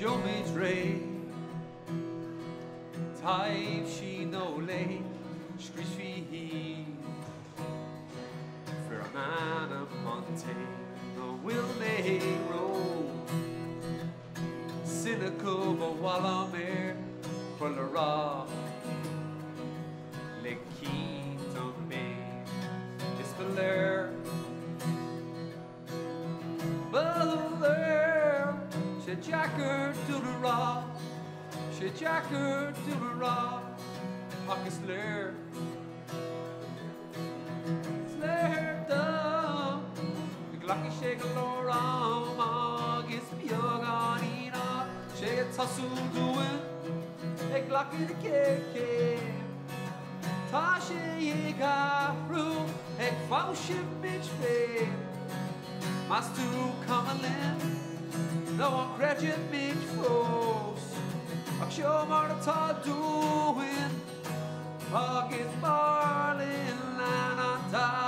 show me trade. Type she no late, screech we for a man of Montana will make road. Cynical but while I'm here for the rock, le quitte me, it's the lair. But there, she jack her to the rock, she jack her to the rock, I slur. Slur down, the glocky shake a low ram, gets me young on Ina, she gets a soon doing, a glocky the cake. Tasha ye got room, a fellowship bitch babe. Master come and land, no one graduate bitch force. I show more to doing, August Marlin and I die.